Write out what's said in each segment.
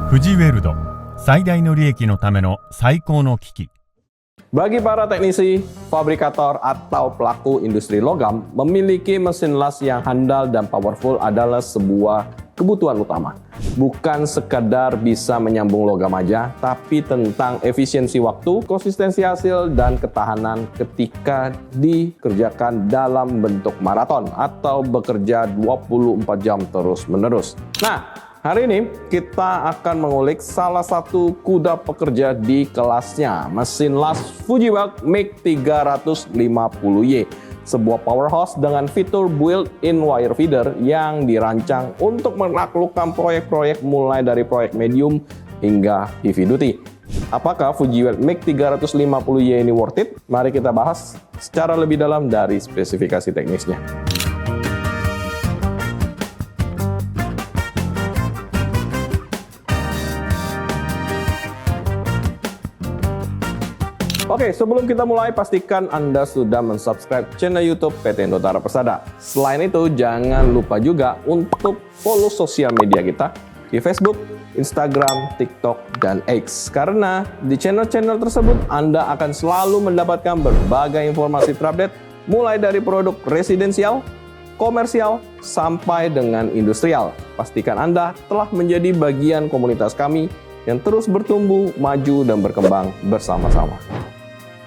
富士ウェルド、最大の利益のための最高の機器。 Bagi para teknisi, fabrikator, atau pelaku industri logam, memiliki mesin las yang handal dan powerful adalah sebuah kebutuhan utama. Bukan sekadar bisa menyambung logam aja, tapi tentang efisiensi waktu, konsistensi hasil, dan ketahanan ketika dikerjakan dalam bentuk maraton atau bekerja 24 jam terus-menerus. Nah, hari ini kita akan mengulik salah satu kuda pekerja di kelasnya, mesin las Fujiweld MIG 350Y, sebuah powerhouse dengan fitur built-in wire feeder yang dirancang untuk menaklukkan proyek-proyek mulai dari proyek medium hingga heavy duty. Apakah Fujiweld MIG 350Y ini worth it? Mari kita bahas secara lebih dalam dari spesifikasi teknisnya. Oke, sebelum kita mulai, pastikan Anda sudah mensubscribe channel YouTube PT Indotara Persada. Selain itu, jangan lupa juga untuk follow sosial media kita di Facebook, Instagram, TikTok, dan X. Karena di channel-channel tersebut, Anda akan selalu mendapatkan berbagai informasi terupdate, mulai dari produk residensial, komersial, sampai dengan industrial. Pastikan Anda telah menjadi bagian komunitas kami yang terus bertumbuh, maju, dan berkembang bersama-sama.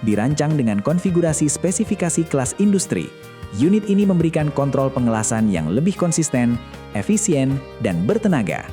Dirancang dengan konfigurasi spesifikasi kelas industri, unit ini memberikan kontrol pengelasan yang lebih konsisten, efisien, dan bertenaga.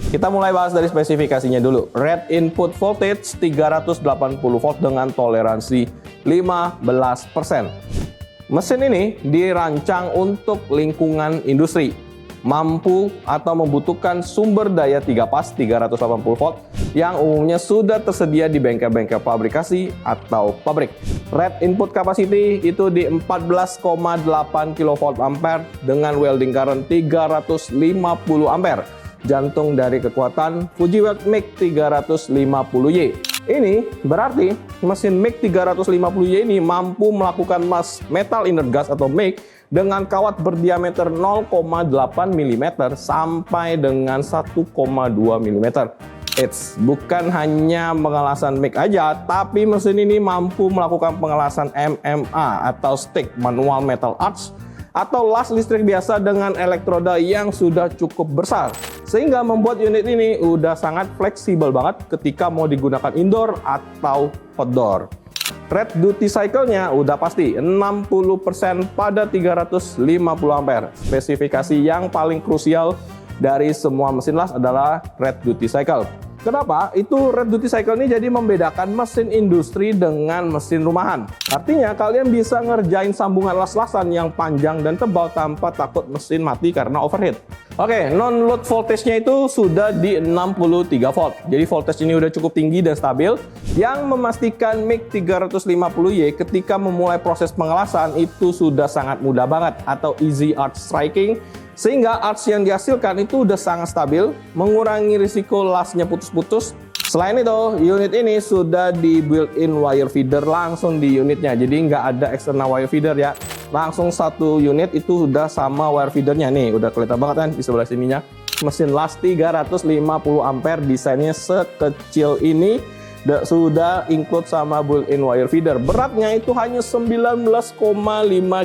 Kita mulai bahas dari spesifikasinya dulu. Red input voltage 380 volt dengan toleransi 15%. Mesin ini dirancang untuk lingkungan industri, mampu atau membutuhkan sumber daya 3 pas 380 volt yang umumnya sudah tersedia di bengkel-bengkel fabrikasi atau pabrik. Red input capacity itu di 14,8 kV ampere dengan welding current 350 ampere. Jantung dari kekuatan Fujiweld MIG 350Y. Ini berarti mesin MIG 350Y ini mampu melakukan mass metal inert gas atau MIG dengan kawat berdiameter 0,8 mm sampai dengan 1,2 mm. Eits, bukan hanya pengelasan MIG aja, tapi mesin ini mampu melakukan pengelasan MMA atau stick manual metal arch atau las listrik biasa dengan elektroda yang sudah cukup besar, sehingga membuat unit ini udah sangat fleksibel banget ketika mau digunakan indoor atau outdoor. Red duty cycle-nya udah pasti 60% pada 350 ampere. Spesifikasi yang paling krusial dari semua mesin las adalah red duty cycle. Kenapa? Itu red duty cycle ini jadi membedakan mesin industri dengan mesin rumahan. Artinya kalian bisa ngerjain sambungan las-lasan yang panjang dan tebal tanpa takut mesin mati karena overheat. Oke, non-load voltage-nya itu sudah di 63 volt. Jadi voltage ini udah cukup tinggi dan stabil, yang memastikan MIG 350Y ketika memulai proses pengelasan itu sudah sangat mudah banget atau easy arc striking, sehingga arch yang dihasilkan itu udah sangat stabil, mengurangi risiko lasnya putus-putus. Selain itu, unit ini sudah di built-in wire feeder langsung di unitnya, jadi nggak ada external wire feeder ya. Langsung satu unit itu udah sama wire feedernya nih, udah kelihatan banget kan di sebelah sininya. Mesin las 350 ampere, desainnya sekecil ini, sudah include sama built-in wire feeder. Beratnya itu hanya 19,5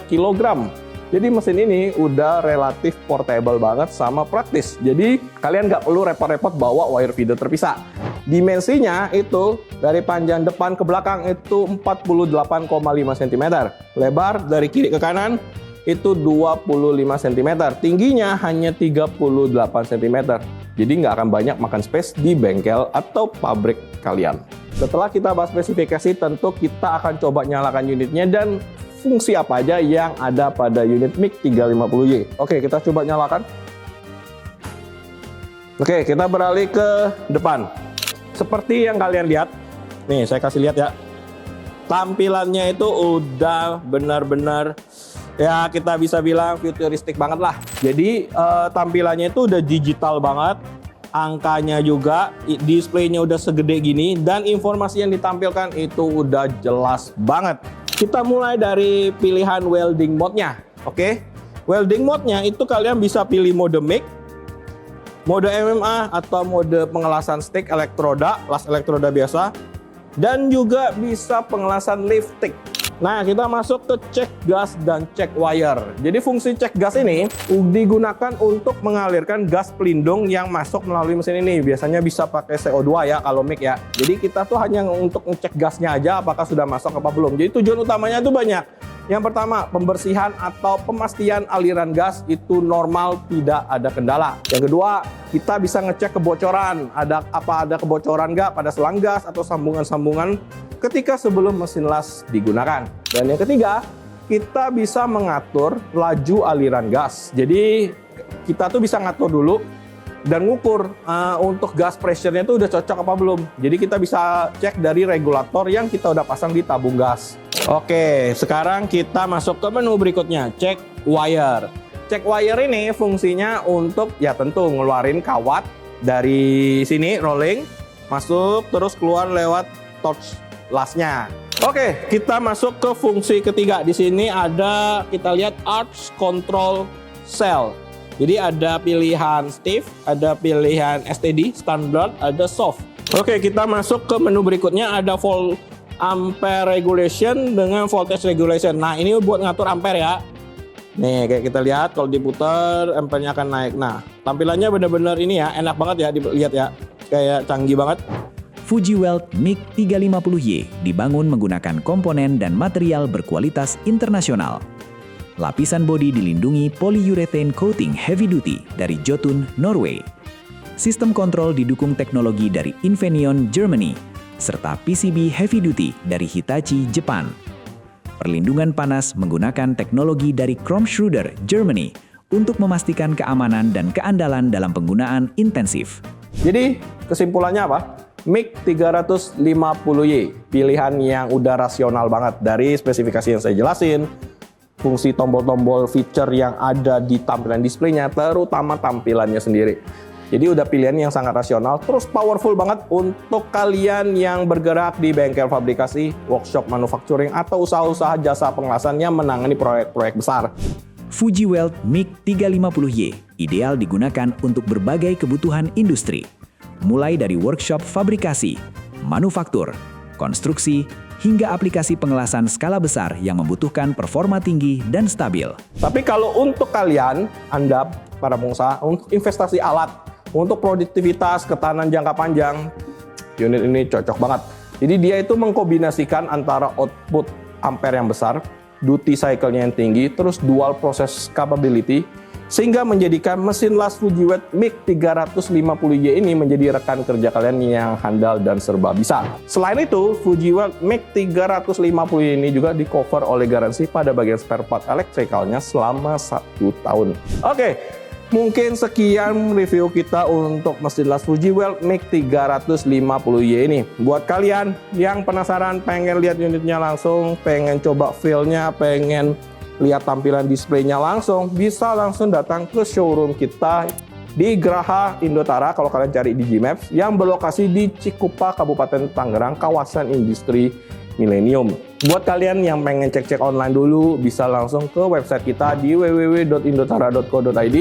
kg. Jadi mesin ini udah relatif portable banget sama praktis. Jadi kalian nggak perlu repot-repot bawa wire feeder terpisah. Dimensinya itu dari panjang depan ke belakang itu 48,5 cm. Lebar dari kiri ke kanan itu 25 cm. Tingginya hanya 38 cm. Jadi nggak akan banyak makan space di bengkel atau pabrik kalian. Setelah kita bahas spesifikasi, tentu kita akan coba nyalakan unitnya dan fungsi apa aja yang ada pada unit MIG 350Y. Oke, kita coba nyalakan. Oke, kita beralih ke depan. Seperti yang kalian lihat, nih saya kasih lihat ya. Tampilannya itu udah benar-benar, ya kita bisa bilang futuristik banget lah. Jadi tampilannya itu udah digital banget. angkanya juga, displaynya udah segede gini, dan informasi yang ditampilkan itu udah jelas banget. Kita mulai dari pilihan welding mode-nya. Oke, welding mode-nya itu kalian bisa pilih mode MIG, mode MMA, atau mode pengelasan stick elektroda, las elektroda biasa, dan juga bisa pengelasan lifting. Nah, kita masuk ke cek gas dan cek wire. Jadi fungsi cek gas ini digunakan untuk mengalirkan gas pelindung yang masuk melalui mesin ini. Biasanya bisa pakai CO2 ya kalau mic ya. Jadi kita tuh hanya untuk ngecek gasnya aja apakah sudah masuk apa belum. Jadi tujuan utamanya itu banyak. Yang pertama, pembersihan atau pemastian aliran gas itu normal, tidak ada kendala. Yang kedua, kita bisa ngecek kebocoran. Ada kebocoran nggak pada selang gas atau sambungan-sambungan ketika sebelum mesin las digunakan. Dan yang ketiga, kita bisa mengatur laju aliran gas. Jadi kita tuh bisa ngatur dulu dan ngukur untuk gas pressure-nya itu udah cocok apa belum. Jadi kita bisa cek dari regulator yang kita udah pasang di tabung gas. Oke, sekarang kita masuk ke menu berikutnya, cek wire. Cek wire ini fungsinya untuk ya tentu ngeluarin kawat dari sini rolling, masuk terus keluar lewat torch lasnya. Oke, kita masuk ke fungsi ketiga. Di sini ada, kita lihat arch control cell. Jadi ada pilihan stiff, ada pilihan STD, standard, ada soft. Oke, kita masuk ke menu berikutnya, ada volt ampere regulation dengan voltage regulation. Nah, ini buat ngatur ampere ya. Nih, kayak kita lihat kalau diputar ampernya akan naik. Nah, tampilannya benar-benar ini ya, enak banget ya dilihat ya. Kayak canggih banget. FujiWeld MIG 350Y dibangun menggunakan komponen dan material berkualitas internasional. Lapisan bodi dilindungi polyurethane coating heavy duty dari Jotun, Norway. Sistem kontrol didukung teknologi dari Infineon, Germany, serta PCB heavy duty dari Hitachi, Jepang. Perlindungan panas menggunakan teknologi dari Chrome-Schroeder, Germany, untuk memastikan keamanan dan keandalan dalam penggunaan intensif. Jadi, kesimpulannya apa? MIG 350Y, pilihan yang udah rasional banget dari spesifikasi yang saya jelasin, fungsi tombol-tombol feature yang ada di tampilan displaynya, terutama tampilannya sendiri. Jadi udah pilihan yang sangat rasional, terus powerful banget untuk kalian yang bergerak di bengkel fabrikasi, workshop manufacturing, atau usaha-usaha jasa pengelasan yang menangani proyek-proyek besar. FujiWeld MIG 350Y ideal digunakan untuk berbagai kebutuhan industri, mulai dari workshop fabrikasi, manufaktur, konstruksi, hingga aplikasi pengelasan skala besar yang membutuhkan performa tinggi dan stabil. Tapi kalau untuk kalian, Anda, para pengusaha, untuk investasi alat, untuk produktivitas, ketahanan jangka panjang, unit ini cocok banget. Jadi dia itu mengkombinasikan antara output ampere yang besar, duty cycle-nya yang tinggi, terus dual process capability, sehingga menjadikan mesin las FujiWeld MIG 350Y ini menjadi rekan kerja kalian yang handal dan serba bisa. Selain itu, FujiWeld MIG 350Y ini juga di-cover oleh garansi pada bagian spare part elektrikalnya selama 1 tahun. Oke, mungkin sekian review kita untuk mesin las FujiWeld MIG 350Y ini. Buat kalian yang penasaran, pengen lihat unitnya langsung, pengen coba feel-nya, pengen lihat tampilan displaynya langsung, bisa langsung datang ke showroom kita di Graha Indotara kalau kalian cari di Gmaps, yang berlokasi di Cikupa, Kabupaten Tangerang, kawasan industri Millennium. Buat kalian yang pengen cek-cek online dulu, bisa langsung ke website kita di www.indotara.co.id.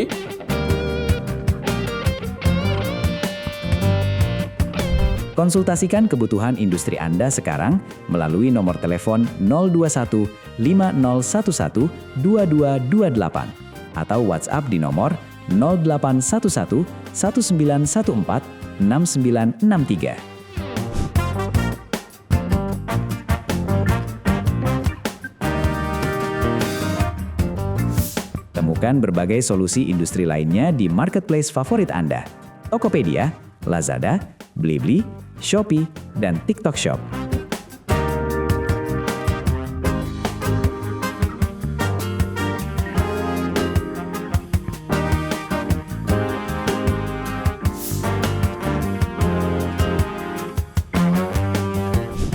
Konsultasikan kebutuhan industri Anda sekarang melalui nomor telepon 021 5011 2228 atau WhatsApp di nomor 0811 1914 6963. Temukan berbagai solusi industri lainnya di marketplace favorit Anda, Tokopedia, Lazada, Blibli, Shopee, dan TikTok Shop.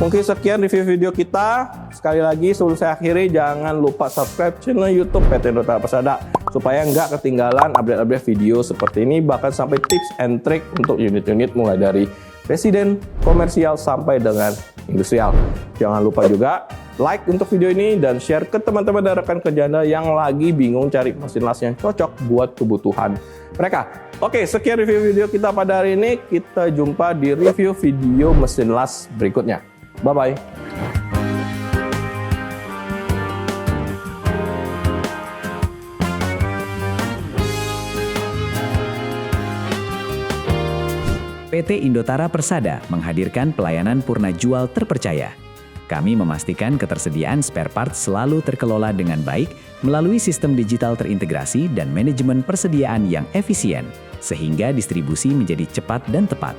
Mungkin sekian review video kita. Sekali lagi sebelum saya akhiri, jangan lupa subscribe channel YouTube PT Indotara Persada supaya nggak ketinggalan update-update video seperti ini, bahkan sampai tips and trick untuk unit-unit mulai dari residen, komersial sampai dengan industrial. Jangan lupa juga like untuk video ini dan share ke teman-teman dan rekan kerja Anda yang lagi bingung cari mesin las yang cocok buat kebutuhan mereka. Oke, sekian review video kita pada hari ini. Kita jumpa di review video mesin las berikutnya. Bye-bye. PT Indotara Persada menghadirkan pelayanan purna jual terpercaya. Kami memastikan ketersediaan spare part selalu terkelola dengan baik melalui sistem digital terintegrasi dan manajemen persediaan yang efisien, sehingga distribusi menjadi cepat dan tepat.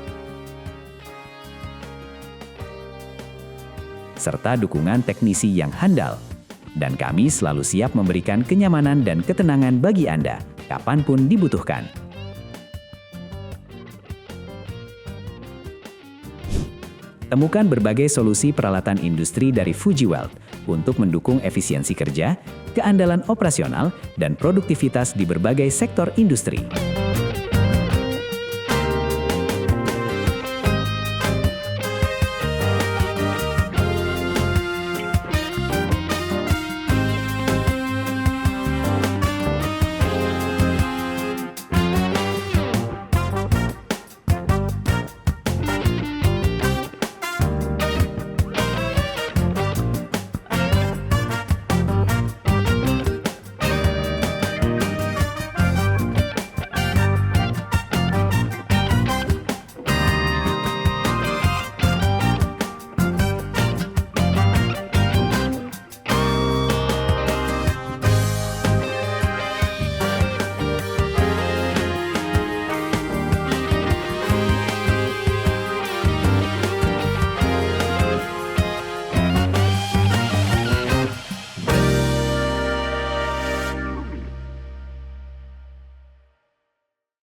Serta dukungan teknisi yang handal. Dan kami selalu siap memberikan kenyamanan dan ketenangan bagi Anda, kapanpun dibutuhkan. Temukan berbagai solusi peralatan industri dari Fuji Weld untuk mendukung efisiensi kerja, keandalan operasional, dan produktivitas di berbagai sektor industri.